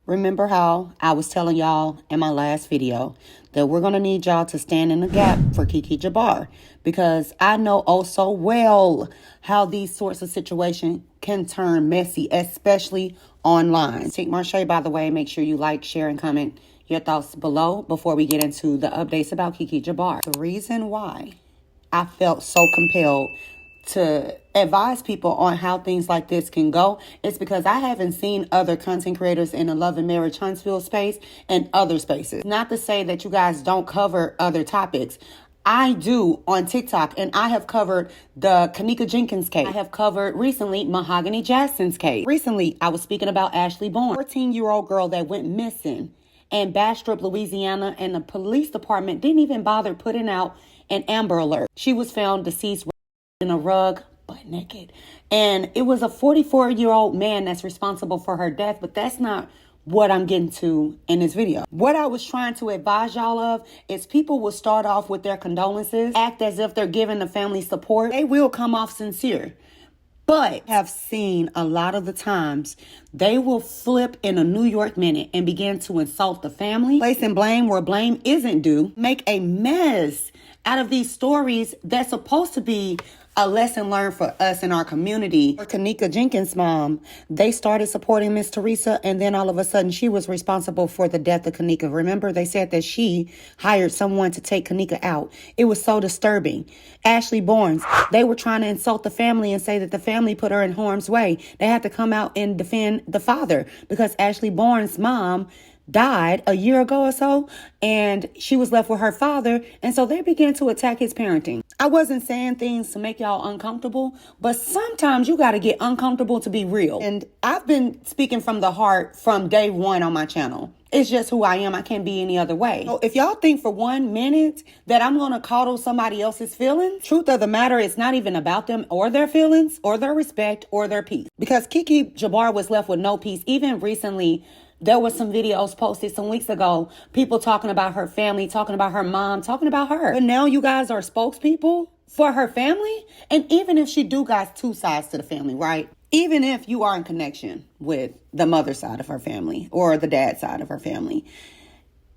Remember how I was telling y'all in my last video that we're going to need y'all to stand in the gap for Keke Jabbar, because I know oh so well how these sorts of situations can turn messy, especially online. Tink Marche, by the way, make sure you like, share, and comment your thoughts below before we get into the updates about Keke Jabbar. The reason why I felt so compelled to advise people on how things like this can go, it's because I haven't seen other content creators in the love and marriage Huntsville space and other spaces. Not to say that you guys don't cover other topics. I do on TikTok, and I have covered the Kanika Jenkins case. I have covered recently Mahogany Jackson's case. Recently, I was speaking about Ashley Bourne, 14-year-old girl that went missing in Bastrop, Louisiana, and the police department didn't even bother putting out an Amber Alert. She was found deceased in a rug, butt naked. And it was a 44-year-old man that's responsible for her death, but that's not what I'm getting to in this video. What I was trying to advise y'all of is people will start off with their condolences, act as if they're giving the family support. They will come off sincere. But I have seen a lot of the times they will flip in a New York minute and begin to insult the family, placing blame where blame isn't due, make a mess out of these stories that's supposed to be a lesson learned for us in our community. For Kanika Jenkins' mom, they started supporting Miss Teresa, and then all of a sudden she was responsible for the death of Kanika. Remember, they said that she hired someone to take Kanika out. It was so disturbing. Ashley Bourne, they were trying to insult the family and say that the family put her in harm's way. They had to come out and defend the father because Ashley Bourne's mom died a year ago or so, and she was left with her father, and so they began to attack his parenting. I wasn't saying things to make y'all uncomfortable, but sometimes you got to get uncomfortable to be real. And I've been speaking from the heart from day one on my channel. It's just who I am. I can't be any other way. So if y'all think for 1 minute that I'm going to coddle somebody else's feelings, truth of the matter, it's not even about them or their feelings or their respect or their peace. Because Keke Jabbar was left with no peace. Even recently, there was some videos posted some weeks ago, people talking about her family, talking about her mom, talking about her. But now you guys are spokespeople for her family. And even if she do got two sides to the family, right? Even if you are in connection with the mother side of her family or the dad side of her family,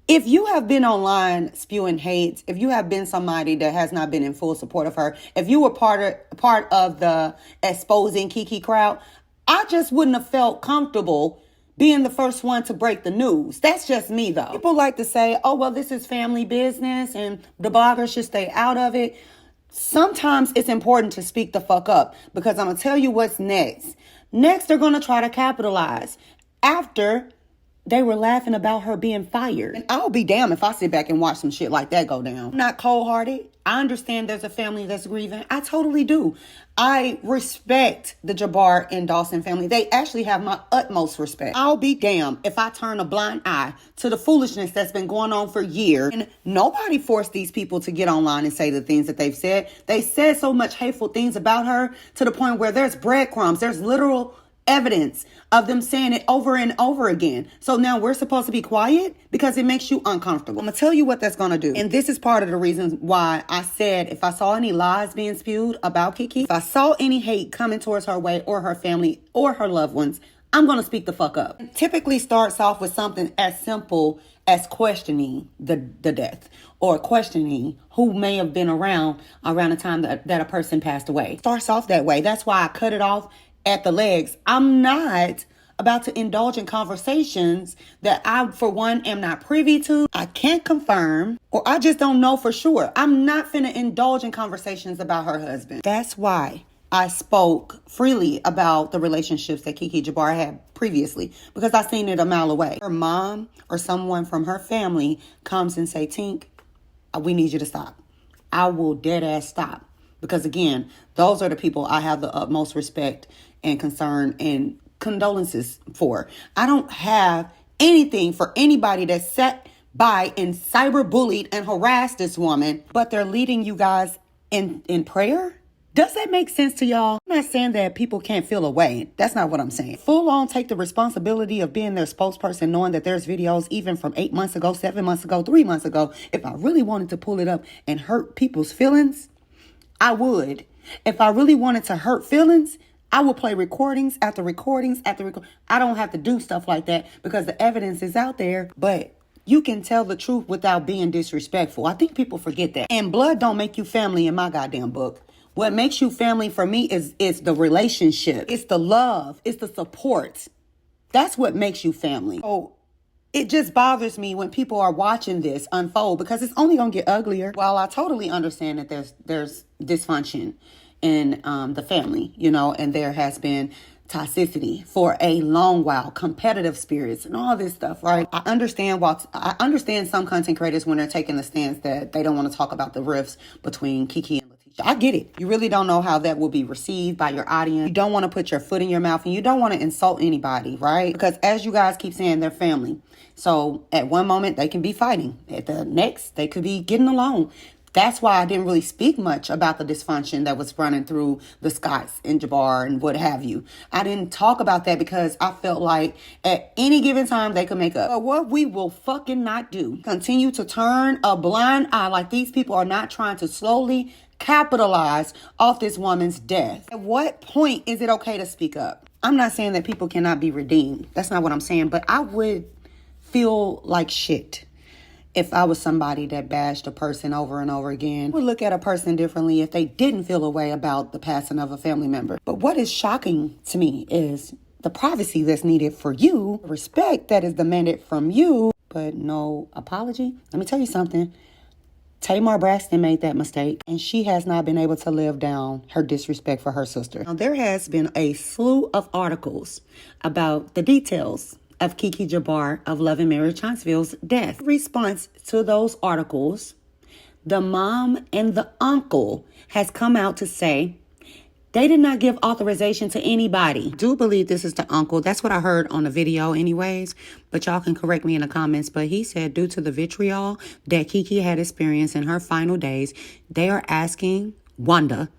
if you have been online spewing hate, if you have been somebody that has not been in full support of her, if you were part of the exposing Kiki crowd, I just wouldn't have felt comfortable being the first one to break the news. That's just me, though. People like to say, oh, well, this is family business and the bloggers should stay out of it. Sometimes it's important to speak the fuck up, because I'm going to tell you what's next. Next, they're going to try to capitalize after they were laughing about her being fired. And I'll be damned if I sit back and watch some shit like that go down. I'm not cold-hearted. I understand there's a family that's grieving. I totally do. I respect the Jabbar and Dawson family. They actually have my utmost respect. I'll be damned if I turn a blind eye to the foolishness that's been going on for years. And nobody forced these people to get online and say the things that they've said. They said so much hateful things about her to the point where there's breadcrumbs. There's literal evidence of them saying it over and over again. So now we're supposed to be quiet because it makes you uncomfortable. I'm going to tell you what that's going to do. And this is part of the reason why I said if I saw any lies being spewed about Kiki, if I saw any hate coming towards her way or her family or her loved ones, I'm going to speak the fuck up. It typically starts off with something as simple as questioning the death or questioning who may have been around the time that a person passed away. It starts off that way. That's why I cut it off at the legs. I'm not about to indulge in conversations that I, for one, am not privy to, I can't confirm, or I just don't know for sure. I'm not finna indulge in conversations about her husband. That's why I spoke freely about the relationships that Keke Jabbar had previously, because I seen it a mile away. Her mom or someone from her family comes and say, Tink, we need you to stop. I will dead ass stop. Because again, those are the people I have the utmost respect and concern and condolences for. I don't have anything for anybody that sat by and cyberbullied and harassed this woman, but they're leading you guys in prayer? Does that make sense to y'all? I'm not saying that people can't feel a way. That's not what I'm saying. Full on take the responsibility of being their spokesperson, knowing that there's videos even from 8 months ago, 7 months ago, 3 months ago. If I really wanted to pull it up and hurt people's feelings, I would. If I really wanted to hurt feelings, I will play recordings after recordings after recordings. I don't have to do stuff like that because the evidence is out there. But you can tell the truth without being disrespectful. I think people forget that. And blood don't make you family in my goddamn book. What makes you family for me is the relationship. It's the love. It's the support. That's what makes you family. So it just bothers me when people are watching this unfold because it's only going to get uglier. While I totally understand that there's dysfunction in the family, you know, and there has been toxicity for a long while, competitive spirits and all this stuff, right? I understand some content creators when they're taking the stance that they don't want to talk about the rifts between Kiki and Letitia. I get it. You really don't know how that will be received by your audience. You don't want to put your foot in your mouth and you don't want to insult anybody, right? Because as you guys keep saying, they're family. So at one moment they can be fighting. At the next, they could be getting along. That's why I didn't really speak much about the dysfunction that was running through the Scotts and Jabbar and what have you. I didn't talk about that because I felt like at any given time they could make up. But what we will fucking not do, continue to turn a blind eye like these people are not trying to slowly capitalize off this woman's death. At what point is it okay to speak up? I'm not saying that people cannot be redeemed. That's not what I'm saying. But I would feel like shit if I was somebody that bashed a person over and over again. I would look at a person differently if they didn't feel a way about the passing of a family member. But what is shocking to me is the privacy that's needed for you, respect that is demanded from you, but no apology. Let me tell you something. Tamar Braxton made that mistake, and she has not been able to live down her disrespect for her sister. Now, there has been a slew of articles about the details of Keke Jabbar of Love and Mary Chanceville's death. In response to those articles, the mom and the uncle has come out to say they did not give authorization to anybody. I do believe this is the uncle. That's what I heard on the video anyways, but y'all can correct me in the comments. But he said due to the vitriol that Keke had experienced in her final days, they are asking Wanda,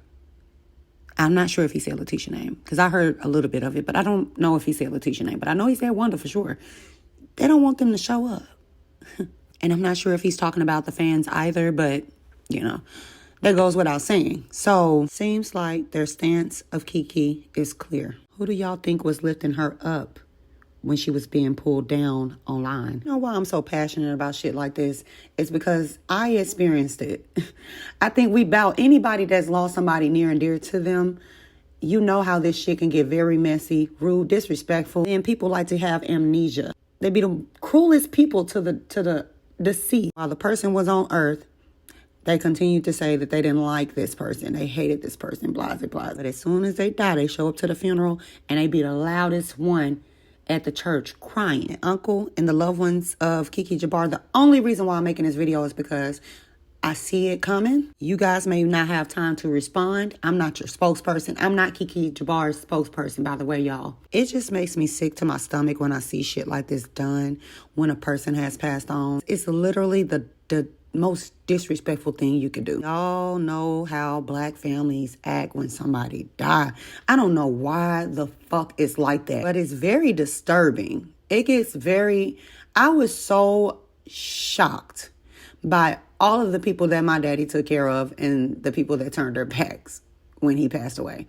I'm not sure if he said Letitia's name because I heard a little bit of it, but I don't know if he said Letitia's name. But I know he said Wanda for sure. They don't want them to show up. And I'm not sure if he's talking about the fans either, but, you know, that goes without saying. So, seems like their stance of Keke is clear. Who do y'all think was lifting her up when she was being pulled down online? You know why I'm so passionate about shit like this? It's because I experienced it. I think anybody that's lost somebody near and dear to them, you know how this shit can get very messy, rude, disrespectful, and people like to have amnesia. They be the cruelest people to the deceased. While the person was on earth, they continued to say that they didn't like this person. They hated this person, blah, blah, blah. But as soon as they die, they show up to the funeral and they be the loudest one at the church crying. Uncle and the loved ones of Keke Jabbar. The only reason why I'm making this video is because I see it coming. You guys may not have time to respond. I'm not your spokesperson. I'm not Keke Jabbar's spokesperson, by the way, y'all. It just makes me sick to my stomach when I see shit like this done when a person has passed on. It's literally the most disrespectful thing you could do. Y'all know how black families act when somebody die. I don't know why the fuck it's like that, but it's very disturbing. I was so shocked by all of the people that my daddy took care of and the people that turned their backs when he passed away.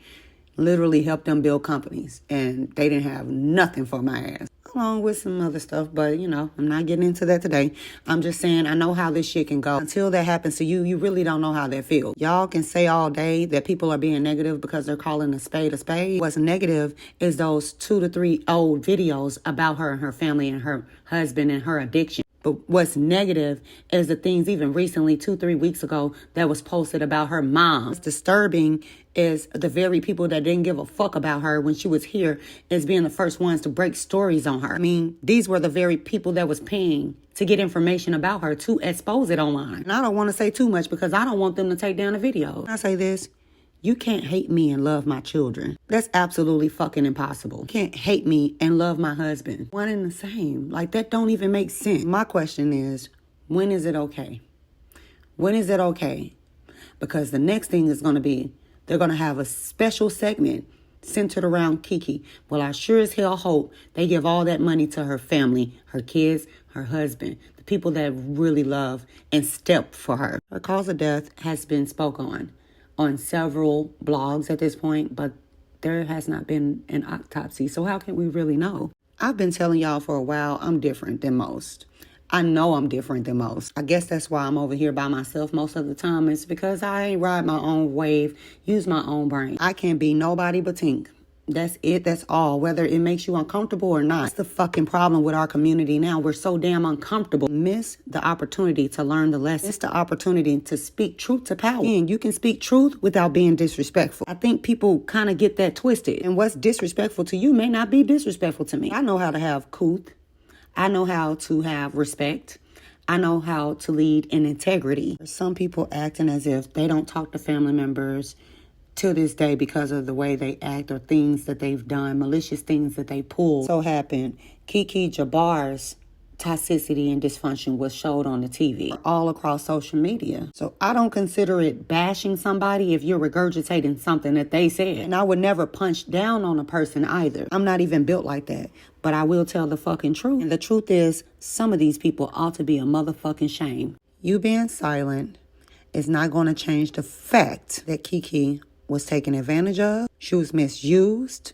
Literally helped them build companies and they didn't have nothing for my ass. Along with some other stuff, but you know, I'm not getting into that today. I'm just saying I know how this shit can go. Until that happens to you, you really don't know how that feels. Y'all can say all day that people are being negative because they're calling a spade a spade. What's negative is those 2 to 3 old videos about her and her family and her husband and her addiction. But what's negative is the things even recently, 2-3 weeks ago, that was posted about her mom. What's disturbing is the very people that didn't give a fuck about her when she was here as being the first ones to break stories on her. I mean, these were the very people that was paying to get information about her to expose it online. And I don't want to say too much because I don't want them to take down the video. I say this. You can't hate me and love my children. That's absolutely fucking impossible. You can't hate me and love my husband. One and the same. Like, that don't even make sense. My question is, when is it okay? When is it okay? Because the next thing is going to be, they're going to have a special segment centered around Keke. Well, I sure as hell hope they give all that money to her family, her kids, her husband, the people that really love and step for her. Her cause of death has been spoken on several blogs at this point, but there has not been an autopsy. So how can we really know? I've been telling y'all for a while I'm different than most. I know I'm different than most. I guess that's why I'm over here by myself most of the time. It's because I ain't ride my own wave, use my own brain. I can't be nobody but Tink. That's it. That's all. Whether it makes you uncomfortable or not. That's the fucking problem with our community now. We're so damn uncomfortable. Miss the opportunity to learn the lesson. Miss the opportunity to speak truth to power. And you can speak truth without being disrespectful. I think people kind of get that twisted. And what's disrespectful to you may not be disrespectful to me. I know how to have couth. I know how to have respect. I know how to lead in integrity. Some people acting as if they don't talk to family members to this day because of the way they act or things that they've done, malicious things that they pull. So happened, Keke Jabbar's toxicity and dysfunction was showed on the TV all across social media. So I don't consider it bashing somebody if you're regurgitating something that they said. And I would never punch down on a person either. I'm not even built like that. But I will tell the fucking truth. And the truth is, some of these people ought to be a motherfucking shame. You being silent is not going to change the fact that Kiki was taken advantage of. She was misused.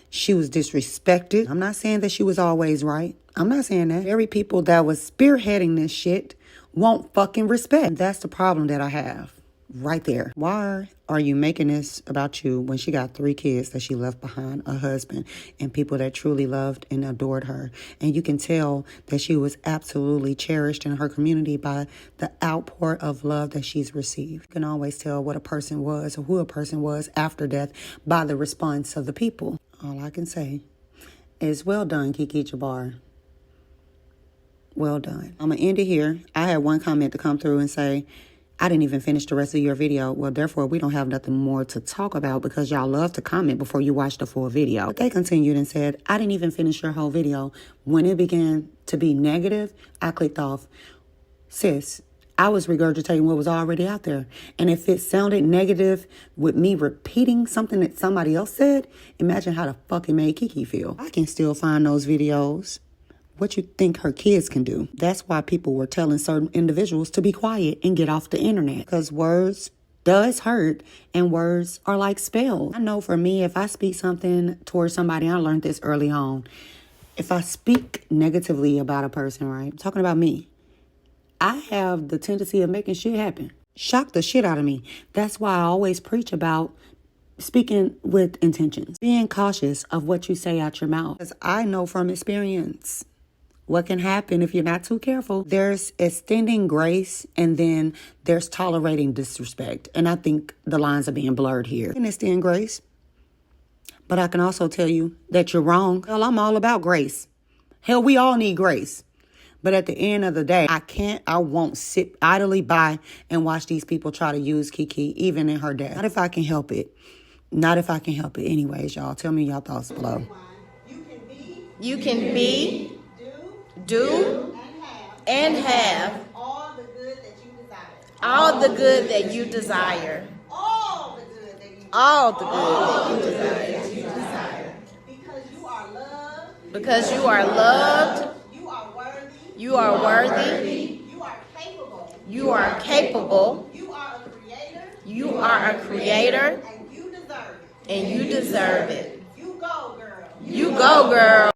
She was disrespected. I'm not saying that she was always right. I'm not saying that. Very people that was spearheading this shit won't fucking respect. And that's the problem that I have right there. Why are you making this about you when she got 3 kids that she left behind, a husband, and people that truly loved and adored her? And you can tell that she was absolutely cherished in her community by the outpour of love that she's received. You can always tell what a person was or who a person was after death by the response of the people. All I can say is well done, Keke Jabbar. Well done. I'm going to end it here. I had one comment to come through and say, I didn't even finish the rest of your video. Well, therefore, we don't have nothing more to talk about because y'all love to comment before you watch the full video. But they continued and said, I didn't even finish your whole video. When it began to be negative, I clicked off. Sis, I was regurgitating what was already out there. And if it sounded negative with me repeating something that somebody else said, imagine how the fuck it made Kiki feel. I can still find those videos. What you think her kids can do? That's why people were telling certain individuals to be quiet and get off the internet. Because words does hurt and words are like spells. I know for me, if I speak something towards somebody, I learned this early on. If I speak negatively about a person, right? I'm talking about me. I have the tendency of making shit happen. Shock the shit out of me. That's why I always preach about speaking with intentions. Being cautious of what you say out your mouth. Because I know from experience what can happen if you're not too careful. There's extending grace and then there's tolerating disrespect. And I think the lines are being blurred here. I can extend grace, but I can also tell you that you're wrong. Hell, I'm all about grace. Hell, we all need grace. But at the end of the day, I won't sit idly by and watch these people try to use Kiki, even in her death. Not if I can help it. Not if I can help it. Anyways, y'all, tell me y'all thoughts below. You can be, do, and have all the good that you desire. All the good that you desire. All the good that you desire. Because you are loved. Because you are loved. You are worthy. You are worthy. You are capable. You are capable. You are a creator. You are a creator. And you deserve it. And you deserve it. You go, girl. You go, girl.